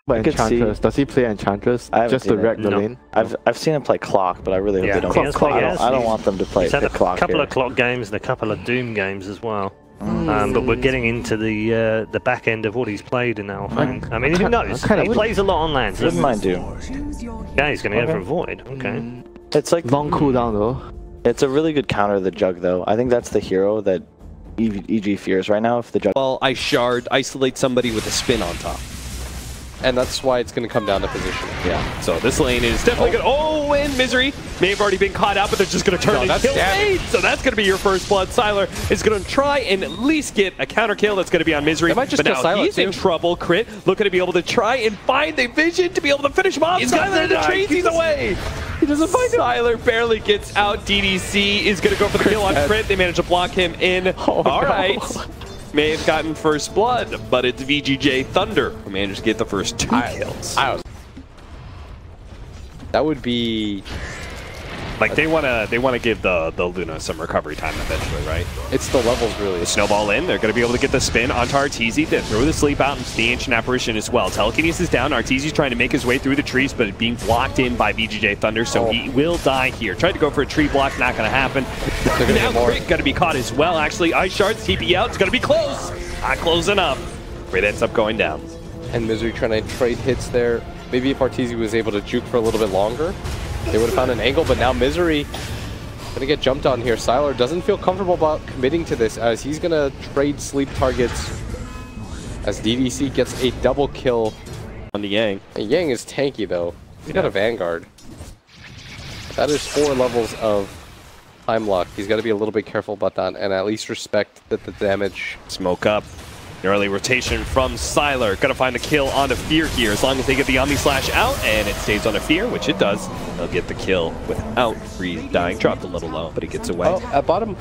But Enchantress, does he play Enchantress just to wreck the lane? I've seen him play Clock, but I really hope they don't. I don't want them to play Clock. A couple of Clock games and a couple of Doom games as well. But we're getting into the back end of what he's played in Alpha. I mean, who knows? He plays a lot on lands. Wouldn't mind Doom. Yeah, he's going to go for Void. Okay. It's like long cooldown though. It's a really good counter to the Jug though. I think that's the hero that EG fears right now. If the Jug. Well, I shard, isolate somebody with a spin on top. And that's why it's going to come down to positioning. Yeah. So this lane is definitely good. Oh, and Misery may have already been caught out, but they're just going to turn and kill Fade. So that's going to be your first blood. Sylar is going to try and at least get a counter kill. That's going to be on Misery. But now he's in trouble. Crit looking to be able to try and find the vision to be able to finish him off. Sylar the trades. He's away. He doesn't find him. Sylar barely gets out. DDC is going to go for the kill on Crit. They manage to block him in. All right. May have gotten first blood, but it's VGJ Thunder who managed to get the first 2 kills. That would be like they want to give the Luna some recovery time eventually, right? It's the levels really. The snowball in, they're going to be able to get the spin onto Arteezy, then throw the sleep out into the Ancient Apparition as well. Telekinesis down, Arteezy's trying to make his way through the trees, but being blocked in by VGJ Thunder, so he will die here. Tried to go for a tree block, not going to happen. Now Crit going to be caught as well, actually. Ice Shards, TP out, it's going to be close. Not close enough. Crit ends up going down. And Misery trying to trade hits there. Maybe if Arteezy was able to juke for a little bit longer, they would have found an angle, but now Misery gonna get jumped on here. Sylar doesn't feel comfortable about committing to this as he's gonna trade sleep targets as DDC gets a double kill on the Yang. And Yang is tanky though. He's got a Vanguard. That is 4 levels of time lock. He's got to be a little bit careful about that and at least respect that the damage. Smoke up. Early rotation from Sylar. Gonna find the kill onto Fear here. As long as they get the Omni Slash out and it stays on a Fear, which it does, they'll get the kill without Freeze dying. Dropped a little low, but he gets away. Oh, at bottom,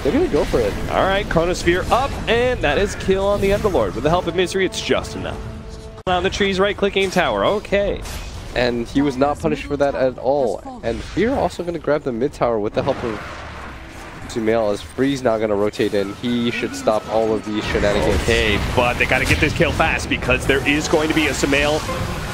they're gonna go for it. All right, Chronosphere up, and that is kill on the Underlord. With the help of Misery, it's just enough. On the trees, right-clicking tower. Okay. And he was not punished for that at all. And Fear also gonna grab the mid tower with the help of Sumail, as Freeze now going to rotate in. He should stop all of these shenanigans. Okay, but they got to get this kill fast because there is going to be a Sumail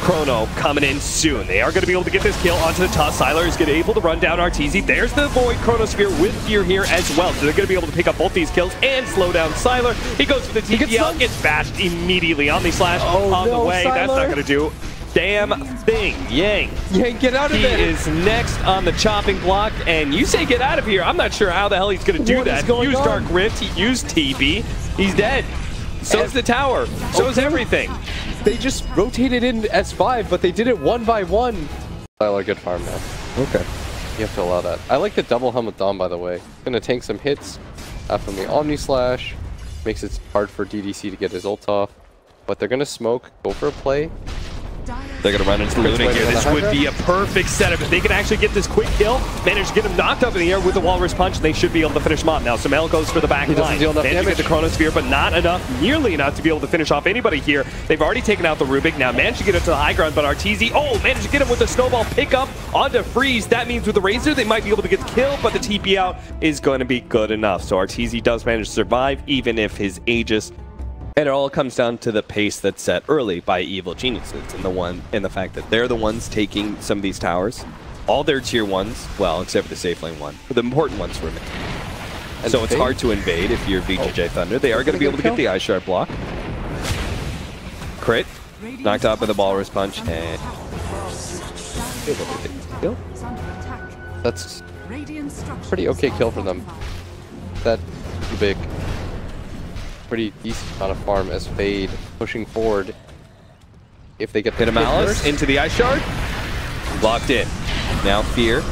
Chrono coming in soon. They are going to be able to get this kill onto the top. Sylar is going to be able to run down Arteezy. There's the Void Chronosphere with Fear here as well. So they're going to be able to pick up both these kills and slow down Sylar. He goes for the TP out, gets bashed immediately. Omni Slash on the way. Sylar. That's not going to do damn thing. Yang, get out of there. He is next on the chopping block, and you say get out of here. I'm not sure how the hell he's going to do that. He used Dark Rift, he used TP. He's dead. So's the tower. So's everything. They just rotated in S5, but they did it 1 by 1. Sylar, good farm now. Okay. You have to allow that. I like the double Helmet Dawn, by the way. Gonna tank some hits from the Omni Slash. Makes it hard for DDC to get his ult off. But they're gonna smoke, go for a play. They're going to run into Luna here. This would be a perfect setup. If they can actually get this quick kill, manage to get him knocked up in the air with the Walrus Punch, they should be able to finish him off. Now, Sumail goes for the back line. Managed to get the Chronosphere, but not enough, nearly enough to be able to finish off anybody here. They've already taken out the Rubik. Now, managed to get it to the high ground, but Arteezy, managed to get him with the Snowball pickup onto Freeze. That means with the Razor, they might be able to get the kill, but the TP out is going to be good enough. So Arteezy does manage to survive, even if his Aegis. And it all comes down to the pace that's set early by Evil Geniuses and the fact that they're the ones taking some of these towers. All their tier 1s, well, except for the safe lane one, the important ones remain. And so it's hard to invade if you're VGJ Thunder. They are going to be able to get the Ice Shard block. Crit, knocked out by the Walrus Punch, and kill. That's pretty okay kill for them. That big. Pretty decent amount of farm as Fade pushing forward. If they get the Malice into the Ice Shard, locked in. Now Fear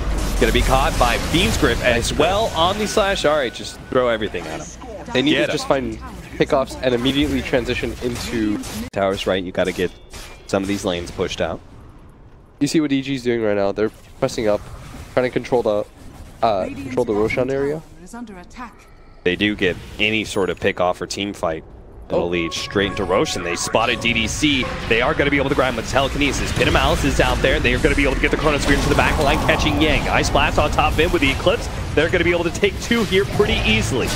gonna be caught by Beam's Grip as well. Omni Slash. All right, just throw everything at him. They need to just find pickoffs and immediately transition into towers. Right, you got to get some of these lanes pushed out. You see what EG's doing right now? They're pressing up, trying to control the Roshan area. They do get any sort of pick off or team fight. It'll lead straight into Roshan. They spotted DDC. They are going to be able to grab him with telekinesis. Pit of Malice is out there. They are going to be able to get the Chronosphere into the back line, catching Yang. Ice Blast on top of him with the Eclipse. they're going to be able to take 2 here pretty easily.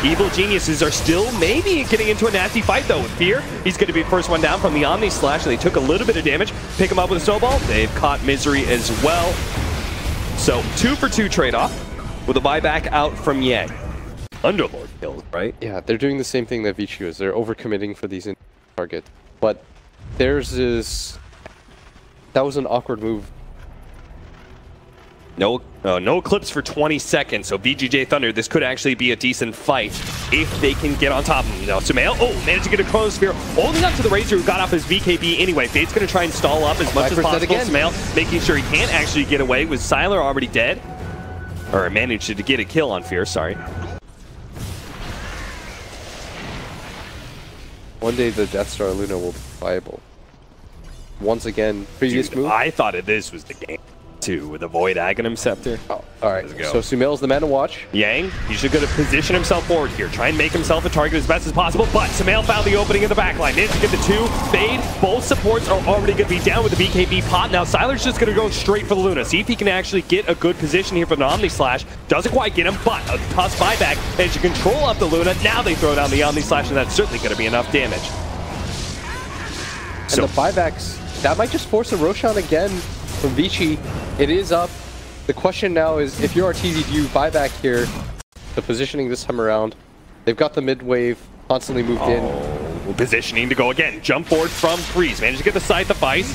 Evil Geniuses are still maybe getting into a nasty fight though with Fear. He's going to be the first one down from the Omni Slash. They took a little bit of damage. Pick him up with a snowball. They've caught Misery as well. So 2 for 2 trade-off with a buyback out from Yang. Underlord kills, right? Yeah, they're doing the same thing that VGJ is. They're overcommitting for these targets. But theirs is... That was an awkward move. No Eclipse for 20 seconds, so VGJ Thunder, this could actually be a decent fight if they can get on top of him. Now, Sumail, managed to get a Chronosphere, only up to the Razor who got off his VKB anyway. Fade's going to try and stall up as much as possible. Sumail making sure he can't actually get away with Sylar already dead. Or managed to get a kill on Fear, sorry. One day the Death Star Luna will be viable. Once again, previous move. I thought this was the game. With the Void Aghanim Scepter. Oh, alright. So Sumail's the man to watch. Yang, he's just going to position himself forward here. Try and make himself a target as best as possible. But Sumail found the opening in the backline. Needs to get the 2. Fade. Both supports are already going to be down with the BKB pot. Now Sylar's just going to go straight for the Luna. See if he can actually get a good position here for the Omni Slash. Doesn't quite get him, but a toss buyback. And to control up the Luna. Now they throw down the Omni Slash, and that's certainly going to be enough damage. And the buybacks, that might just force a Roshan again from VGJ. It is up. The question now is, if you're RTZ, do you buy back here? The positioning this time around. They've got the mid wave constantly moved in. Positioning to go again. Jump forward from Freeze. Managed to get the Scythe of Ice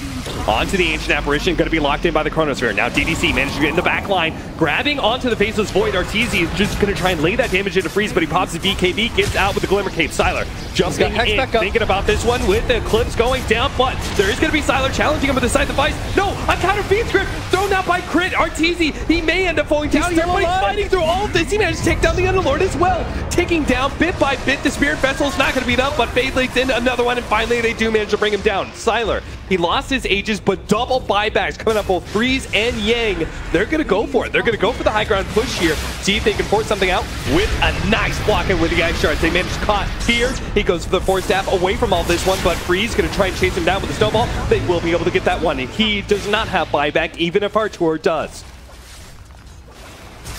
onto the Ancient Apparition. Going to be locked in by the Chronosphere. Now DDC managed to get in the back line. Grabbing onto the Faceless Void. RTZ is just going to try and lay that damage into Freeze, but he pops the VKB, gets out with the Glimmer Cape. Sylar jumping in, thinking about this one with the Eclipse going down, but there is going to be Sylar challenging him with the Scythe of Ice. No, a counter Fiend's Grip thrown out by Crit. RTZ, he may end up falling down here, but he's fighting through all of this. He managed to take down the Underlord as well. Taking down bit by bit. The Spirit Vessel's not going to beat up, but Fade leaks in another one, and finally they do manage to bring him down. Sylar, he lost his Aegis, but double buybacks coming up both Freeze and Yang. They're going to go for it. They're going to go for the high ground push here. See if they can force something out with a nice blocking with the Ice Shards. They managed to caught Fear. He goes for the Force Staff away from all this one, but Freeze going to try and chase him down with the Snowball. They will be able to get that one. He does not have buyback, even if Artur does.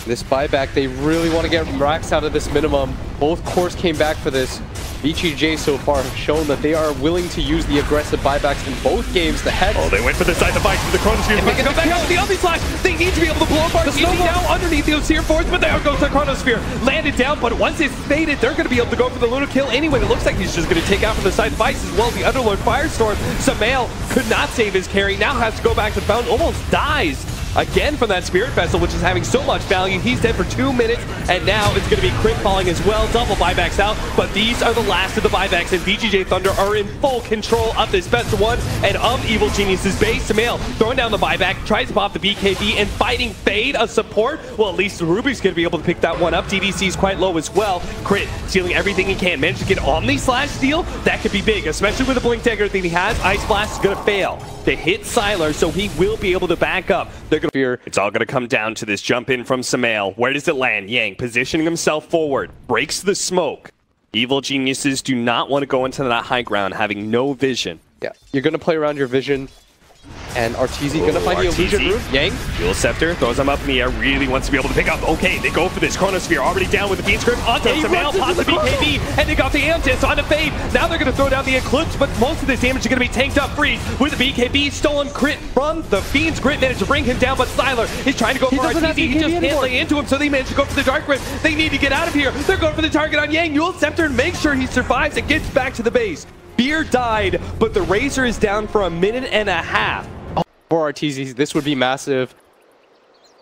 This buyback, they really want to get racks out of this minimum. Both cores came back for this. VGJ so far have shown that they are willing to use the aggressive buybacks in both games. The heads. Oh, they went for the Scythe of Ice with the Chronosphere. They come back out with the Omni Slash. They need to be able to blow apart easy now underneath the Seer Force, but there goes the Chronosphere. Landed down, but once it's faded, they're going to be able to go for the Luna kill anyway. It looks like he's just going to take out from the Scythe of Ice as well as the Underlord Firestorm. Sumail could not save his carry. Now has to go back to the fountain. Almost dies again from that Spirit Vessel, which is having so much value. He's dead for 2 minutes, and now it's going to be Crit falling as well. Double buybacks out, but these are the last of the buybacks, and VGJ Thunder are in full control of this best of one and of Evil Genius's base. Sumail throwing down the buyback, tries to pop the BKB, and fighting Fade, a support. Well, at least Ruby's going to be able to pick that one up. DDC's quite low as well. Crit stealing everything he can. Managed to get Omni Slash steal. That could be big, especially with the Blink Dagger that he has. Ice Blast is going to fail to hit Sylar, so he will be able to back up. They're going to fear. It's all going to come down to this jump in from Sumail. Where does it land? Yang positioning himself forward, breaks the smoke. Evil Geniuses do not want to go into that high ground having no vision. Yeah, you're going to play around your vision. And RTZ going to find the illusion route. Yang. Dual Scepter throws him up in the air, really wants to be able to pick up. Okay, they go for this Chronosphere, already down with the Fiend's Grip onto Sumail, pops the BKB, and they got the Amethyst onto Fade. Now they're going to throw down the Eclipse, but most of this damage is going to be tanked up. Freeze with the BKB, stolen Crit from the Fiend's Grip, managed to bring him down, but Sylar is trying to go for RTZ. He just can't lay into him, so they managed to go for the Dark Grip. They need to get out of here. They're going for the target on Yang. Dual Scepter and make sure he survives and gets back to the base. Fear died, but the Razor is down for a minute and a half. For RTZ, this would be massive.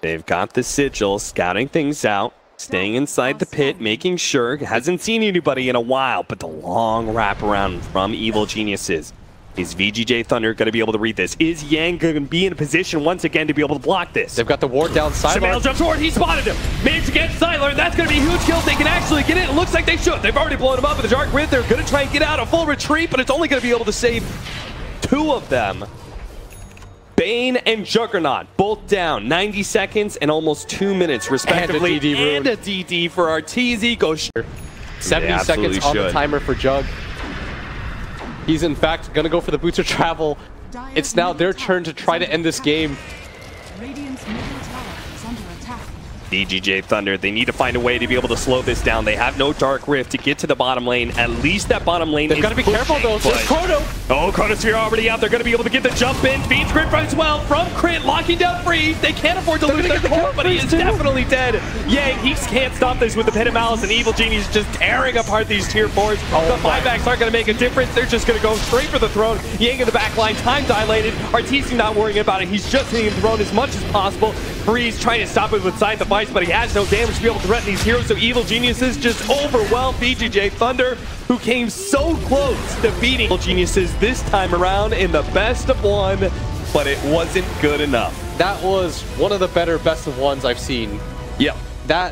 They've got the Sigil, scouting things out, staying inside the pit, making sure, hasn't seen anybody in a while, but the long wraparound from Evil Geniuses. Is VGJ Thunder going to be able to read this? Is Yang going to be in a position once again to be able to block this? They've got the ward down. Sumail jumps forward, he spotted him. Managed to get Sylar, and that's going to be a huge kill. They can actually get it. It looks like they should. They've already blown him up with the Dark Grip. They're going to try and get out a full retreat, but it's only going to be able to save 2 of them. Bane and Juggernaut, both down. 90 seconds and almost 2 minutes, respectively. And a DD for RTZ. Go 70 seconds on the timer for Jug. He's, in fact, going to go for the Boots of Travel. It's now their turn to try to end this game. VGJ Thunder, they need to find a way to be able to slow this down. They have no Dark Rift to get to the bottom lane. At least that bottom lane They've got to be careful though. There's Chrono. Oh, Chronosphere already out. They're going to be able to get the jump in. Beats Crit as well from Crit, locking down Freeze. They can't afford to lose their core, but he is definitely dead. Yang, he can't stop this with the Pit of Malice, and Evil Genius just tearing apart these tier 4s. The buybacks aren't going to make a difference. They're just going to go straight for the throne. Yang in the back line, time dilated. Arteezy not worrying about it. He's just hitting the throne as much as possible. Freeze trying to stop it with Side Device, but he has no damage to be able to threaten these heroes, so Evil Geniuses just overwhelm VGJ Thunder, who came so close to beating Evil Geniuses this time around in the best of one, but it wasn't good enough. That was one of the better best of ones I've seen. Yep. That